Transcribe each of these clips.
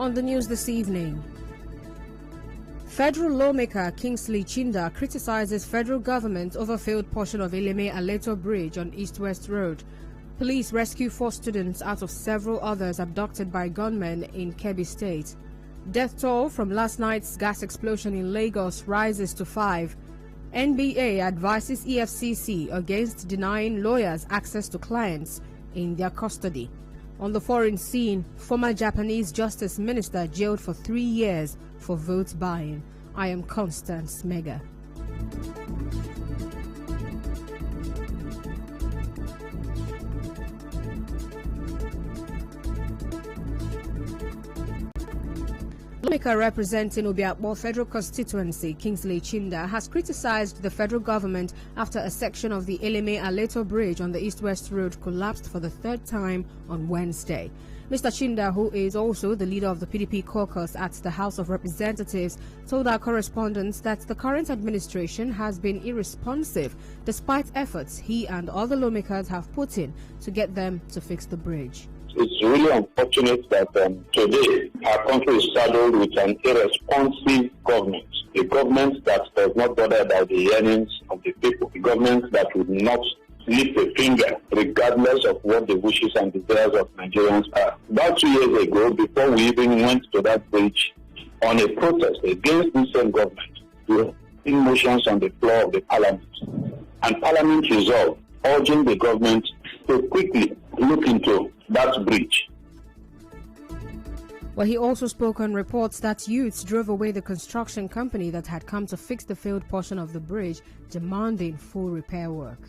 On the news this evening, federal lawmaker Kingsley Chinda criticizes federal government over failed portion of Eleme-Aleto Bridge on East-West Road. Police rescue 4 students out of several others abducted by gunmen in Kebbi State. Death toll from last night's gas explosion in Lagos rises to 5. NBA advises EFCC against denying lawyers access to clients in their custody. On the foreign scene, former Japanese Justice Minister jailed for 3 years for vote buying. I am Constance Mega. Lawmaker representing Obiakpo Federal Constituency, Kingsley Chinda, has criticized the federal government after a section of the Eleme-Aleto Bridge on the East-West Road collapsed for the 3rd time on Wednesday. Mr. Chinda, who is also the leader of the PDP caucus at the House of Representatives, told our correspondents that the current administration has been irresponsive despite efforts he and other lawmakers have put in to get them to fix the bridge. It's really unfortunate that today our country is saddled with an irresponsive government. A government that does not bother about the yearnings of the people. A government that would not lift a finger regardless of what the wishes and desires of Nigerians are. About 2 years ago, before we even went to that bridge on a protest against the same government, we were in motions on the floor of the parliament. And parliament resolved, urging the government to quickly look into that bridge. Well, he also spoke on reports that youths drove away the construction company that had come to fix the failed portion of the bridge, demanding full repair work.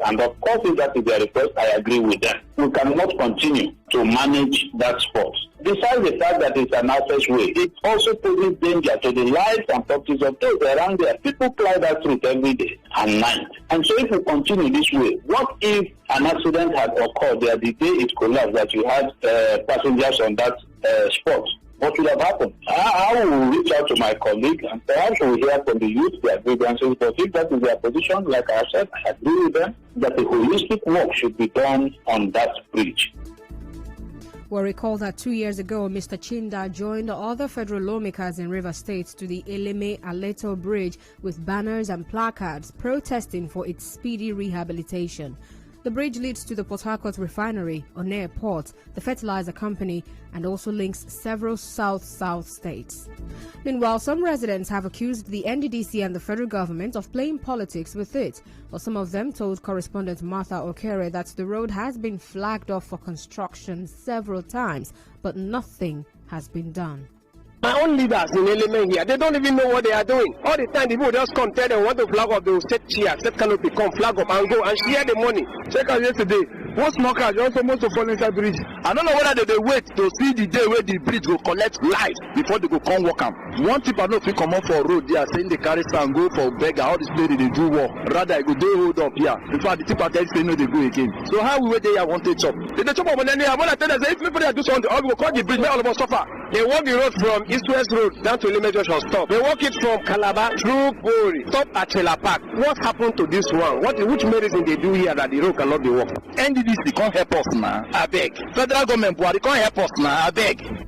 And of course, if that is their request, I agree with them. We cannot continue to manage that spot. Besides the fact that it's an access way, it also poses danger to the lives and properties of those around there. People fly that route every day and night. And so if we continue this way, what if an accident had occurred there the day it collapsed, that you had passengers on that spot? What would have happened? I will reach out to my colleague and perhaps we will hear from the youth their grievances. But if that is their position, like I said, I agree with them that the holistic work should be done on that bridge. We'll recall that 2 years ago, Mr. Chinda joined other federal lawmakers in Rivers State to the Eleme-Aleto Bridge with banners and placards protesting for its speedy rehabilitation. The bridge leads to the Port Harcourt refinery, Onne Port, the fertilizer company, and also links several south-south states. Meanwhile, some residents have accused the NDDC and the federal government of playing politics with it. Well, some of them told correspondent Martha Okere that the road has been flagged off for construction several times, but nothing has been done. My own leaders in Eleme here, they don't even know what they are doing. All the time, the people just come tell them want to flag up, they will set chair, set canopy, come flag up and go and share the money. Check out yesterday, one smokers also supposed to fall inside the bridge. I don't know whether they wait to see the day where the bridge will collect life before they go come work am. One tip I know if you come up for road there, saying they carry stand go for beggar, all this lady they do work. Rather, I go they hold up here. Before the tip I tell you, no, they go again. So how we wait there, want to chop? They chop up, and then I want to tell them, if people do something, I will call the bridge, all of us suffer. They walk the road from East-West Road down to Eleme Junction, stop. They walk it from Calabar through Bori, stop at Chela Park. What happened to this one? Which medicine they do here that the road cannot be walked? NDDC can't help us now, I beg. Federal government, they can't help us now, I beg.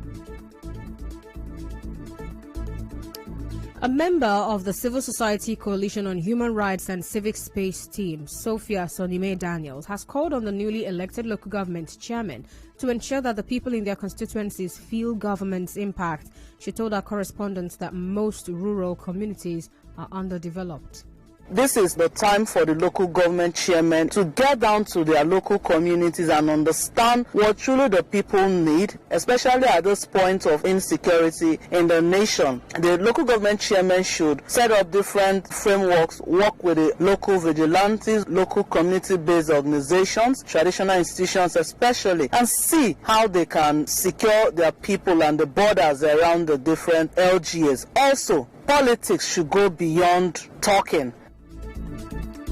A member of the Civil Society Coalition on Human Rights and Civic Space team, Sophia Sonime Daniels, has called on the newly elected local government chairman to ensure that the people in their constituencies feel government's impact. She told our correspondents that most rural communities are underdeveloped. This is the time for the local government chairmen to get down to their local communities and understand what truly the people need, especially at this point of insecurity in the nation. The local government chairmen should set up different frameworks, work with the local vigilantes, local community-based organizations, traditional institutions especially, and see how they can secure their people and the borders around the different LGAs. Also, politics should go beyond talking.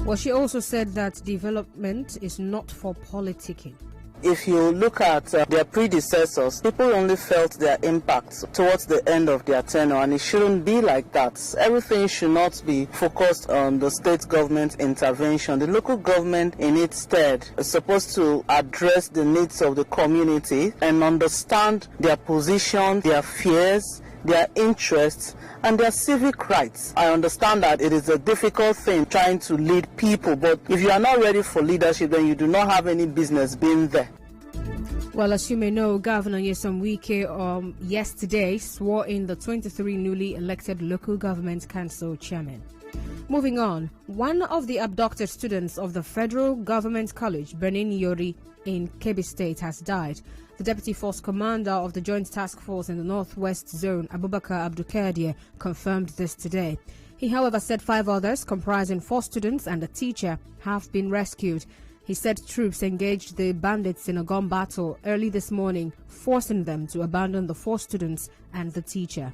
Well, she also said that development is not for politicking. if you look at their predecessors, people only felt their impact towards the end of their tenure, and it shouldn't be like that. Everything should not be focused on the state government intervention. The local government in its stead is supposed to address the needs of the community and understand their position, their fears, their interests, and their civic rights. I understand that it is a difficult thing trying to lead people, but if you are not ready for leadership, then you do not have any business being there. Well, as you may know, Governor Nyesom Wike yesterday swore in the 23 newly elected local government council chairmen. Moving on, one of the abducted students of the Federal Government College, Benin Yori, in Kebbi State, has died. The Deputy Force Commander of the Joint Task Force in the Northwest Zone, Abubakar Abdulkadir, confirmed this today. He, however, said 5 others, comprising 4 students and a teacher, have been rescued. He said troops engaged the bandits in a gun battle early this morning, forcing them to abandon the 4 students and the teacher.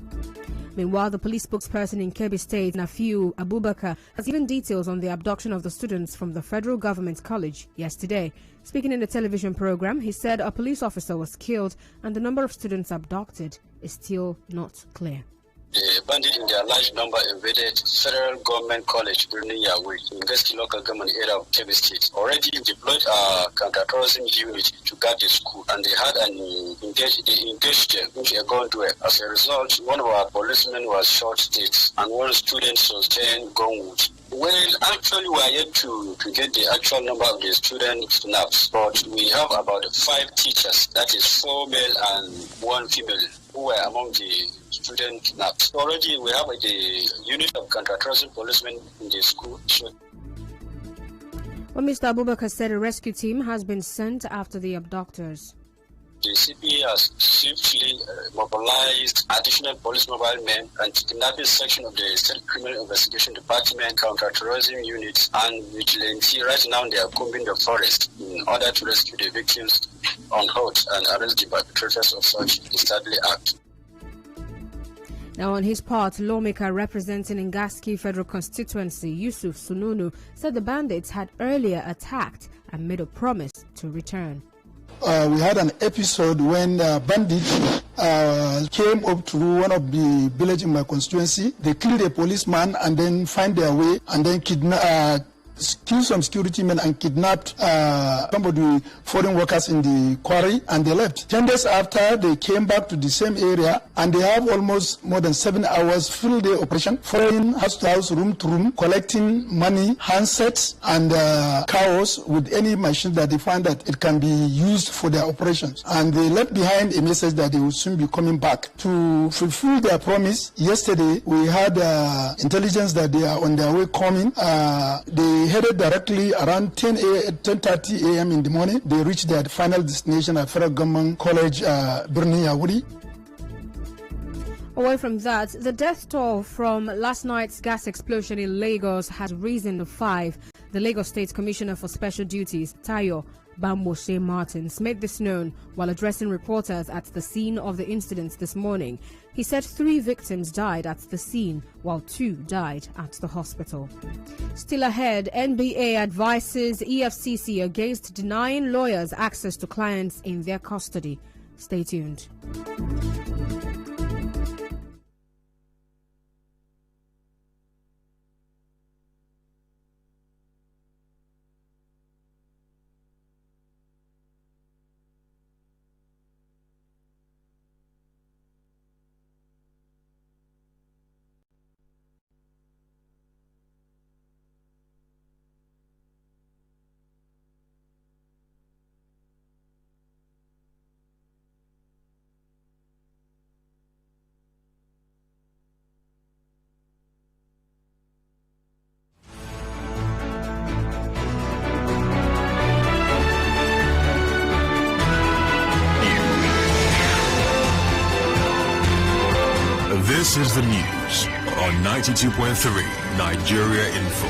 Meanwhile, the police spokesperson in Kebbi State, Nafiu Abubakar, has given details on the abduction of the students from the Federal Government College yesterday. Speaking in the television program, he said a police officer was killed and the number of students abducted is still not clear. The bandits in their large number invaded Federal Government College, Birnin Yawuri, in Gaski local government area of Kebbi State. Already deployed a counter-terrorism unit to guard the school, and they had engaged them, which are going to it. As a result, one of our policemen was shot dead, and one student sustained gun wounds. Well, actually, we are yet to get the actual number of the students names, but we have about 5 teachers, that is 4 male and 1 female, who were among the student names. Already, we have the unit of counter-terrorism policemen in the school. Well, Mr. Abubakar said a rescue team has been sent after the abductors. The CP has swiftly mobilized additional police mobile men and kidnapping section of the State Criminal Investigation Department, counter-terrorism units, and vigilante. Right now, they are combing the forest in order to rescue the victims on foot and arrest the perpetrators of such disturbing act. Now, on his part, lawmaker representing Ngaski Federal Constituency, Yusuf Sununu, said the bandits had earlier attacked and made a promise to return. We had an episode when bandits came up to one of the villages in my constituency. They killed a policeman and then find their way and then killed some security men and kidnapped some of the foreign workers in the quarry, and they left. 10 days after, they came back to the same area, and they have almost more than 7 hours full day operation, following house to house, room to room, collecting money, handsets, and cows with any machine that they find that it can be used for their operations. And they left behind a message that they will soon be coming back. To fulfill their promise, yesterday we had intelligence that they are on their way coming. They headed directly around 10:30 a.m. in the morning. They reached their final destination at Federal Government College, Birnin Yawuri. Away from that, the death toll from last night's gas explosion in Lagos has risen to 5. The Lagos State Commissioner for Special Duties, Tayo Bamwose Martins, made this known while addressing reporters at the scene of the incident this morning. He said 3 victims died at the scene, while 2 died at the hospital. Still ahead, NBA advises EFCC against denying lawyers access to clients in their custody. Stay tuned. This is the news on 92.3 Nigeria Info.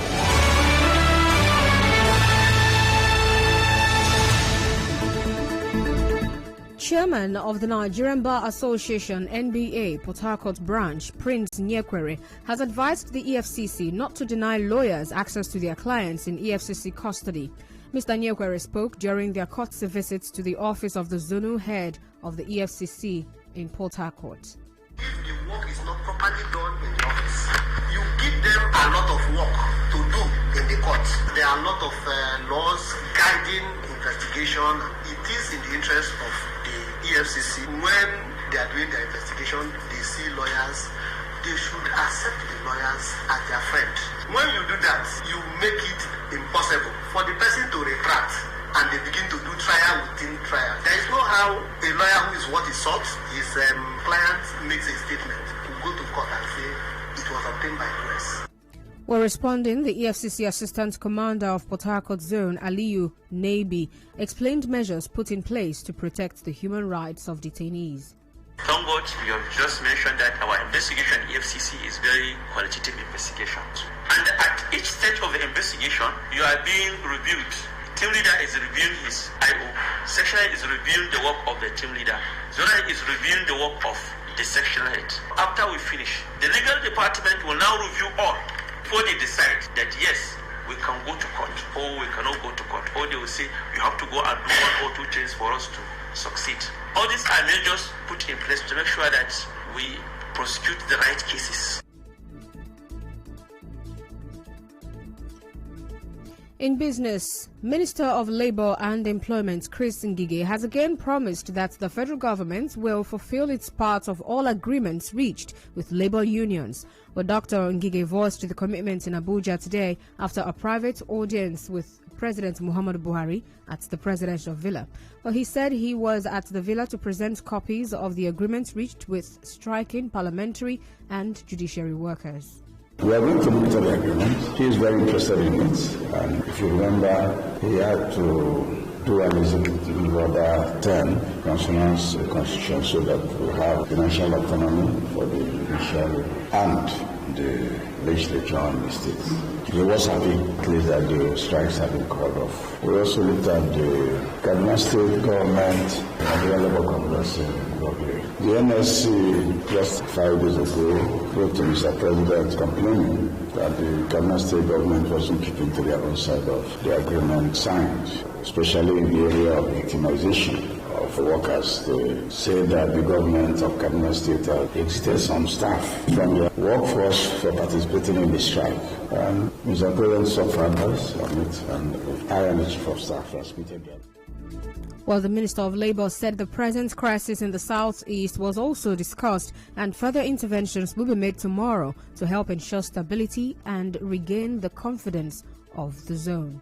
Chairman of the Nigerian Bar Association NBA Port Harcourt branch, Prince Nyekwere, has advised the EFCC not to deny lawyers access to their clients in EFCC custody. Mr. Nyekwere spoke during their courtesy visits to the office of the zonal head of the EFCC in Port Harcourt. If the work is not properly done in the office, you give them a lot of work to do in the court. There are a lot of laws guiding investigation. It is in the interest of the EFCC when they are doing their investigation, they see lawyers, they should accept the lawyers as their friend. When you do that, you make it impossible for the person to retract and they begin to do trial within trial. There is no how a lawyer who is what he sought, his client makes a statement to go to court and say it was obtained by press. While responding, the EFCC Assistant Commander of Port Harcourt Zone, Aliyu Nabi, explained measures put in place to protect the human rights of detainees. Thank God you have just mentioned that our investigation EFCC is very qualitative investigation. And at each stage of the investigation, you are being reviewed. Team leader is reviewing his IO. Sectional is reviewing the work of the team leader. Zonal is reviewing the work of the sectional head. After we finish, the legal department will now review all before they decide that yes, we can go to court or we cannot go to court. Or they will say you have to go and do 1 or 2 things for us to succeed. All these are measures put in place to make sure that we prosecute the right cases. In business, Minister of Labour and Employment Chris Ngige has again promised that the federal government will fulfill its part of all agreements reached with labour unions. Well, Dr. Ngige voiced the commitment in Abuja today after a private audience with President Muhammadu Buhari at the presidential villa. Well, he said he was at the villa to present copies of the agreements reached with striking parliamentary and judiciary workers. We are going to look at the agreement. He is very interested in it. And if you remember, he had to do an executive order 10 consonants the Constitution so that we have financial autonomy for the judiciary and the legislature and the states. He was happy, at least, that the strikes have been called off. We also looked at the Kaduna State government and the Labour Congress in Rugby. The NSC just 5 days ago wrote to Mr. President complaining that the Kaduna State government wasn't keeping to their own side of the agreement signed, especially in the area of victimization of workers. They say that the government of Kaduna State has exited some staff from their workforce for participating in the strike. And Mr. President suffered us on it, and I and the Chief of Staff transmitted that. Well, the Minister of Labour said the present crisis in the southeast was also discussed and further interventions will be made tomorrow to help ensure stability and regain the confidence of the zone.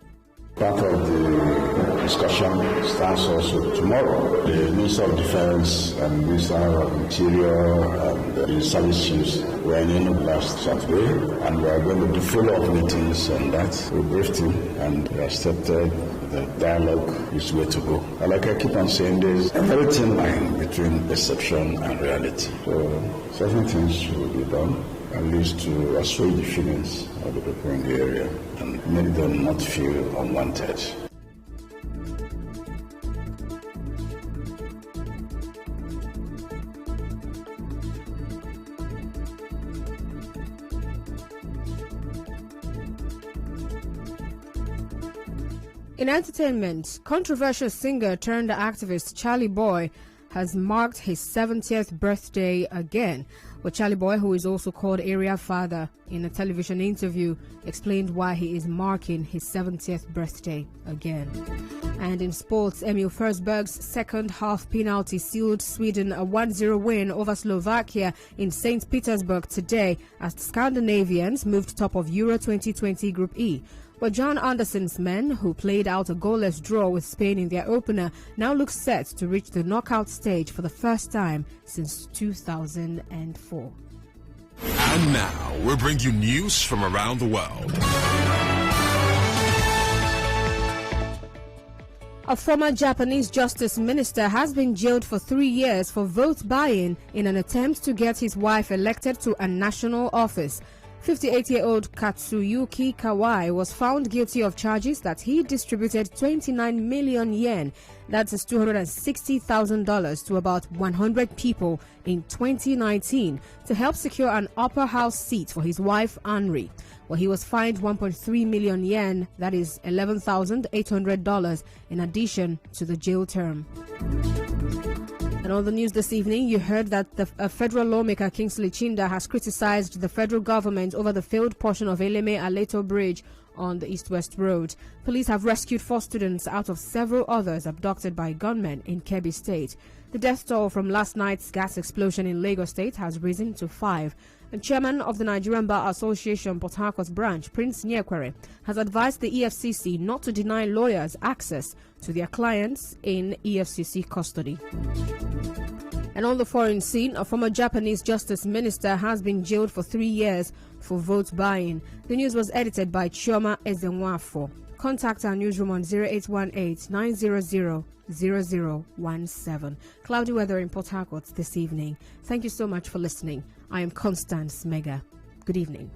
Part of the discussion starts also tomorrow. The Minister of Defense and Minister of Interior and the service chiefs were in Enugu last Saturday, and we are going to do follow-up meetings on that. We briefed him and we accepted the dialogue is way to go. And like I keep on saying, there's a very thin line between perception and reality. So certain things should be done, at least to assuage the feelings of the people in the area and make them not feel unwanted. In entertainment, controversial singer turned activist Charlie Boy has marked his 70th birthday again. But Charlie Boy, who is also called Area Father, in a television interview explained why he is marking his 70th birthday again. And in sports, Emil Forsberg's second half penalty sealed Sweden a 1-0 win over Slovakia in St. Petersburg today as the Scandinavians moved top of Euro 2020 Group E. But John Anderson's men, who played out a goalless draw with Spain in their opener, now look set to reach the knockout stage for the first time since 2004. And now, we bring you news from around the world. A former Japanese justice minister has been jailed for 3 years for vote buying in an attempt to get his wife elected to a national office. 58-year-old Katsuyuki Kawai was found guilty of charges that he distributed 29 million yen, that is $260,000, to about 100 people in 2019 to help secure an upper house seat for his wife Anri. Well, he was fined 1.3 million yen, that is $11,800, in addition to the jail term. And on the news this evening, you heard that a federal lawmaker, Kingsley Chinda, has criticized the federal government over the failed portion of Eleme-Aleto Bridge on the East-West Road. Police have rescued 4 students out of several others abducted by gunmen in Kebbi State. The death toll from last night's gas explosion in Lagos State has risen to 5. And chairman of the Nigerian Bar Association Port Harcourt branch, Prince Nyekwere, has advised the EFCC not to deny lawyers access to their clients in EFCC custody. And on the foreign scene, a former Japanese justice minister has been jailed for 3 years for vote buying. The news was edited by Chioma Ezenwafo. Contact our newsroom on 0818-900-0017. Cloudy weather in Port Harcourt this evening. Thank you so much for listening. I am Constance Mega. Good evening.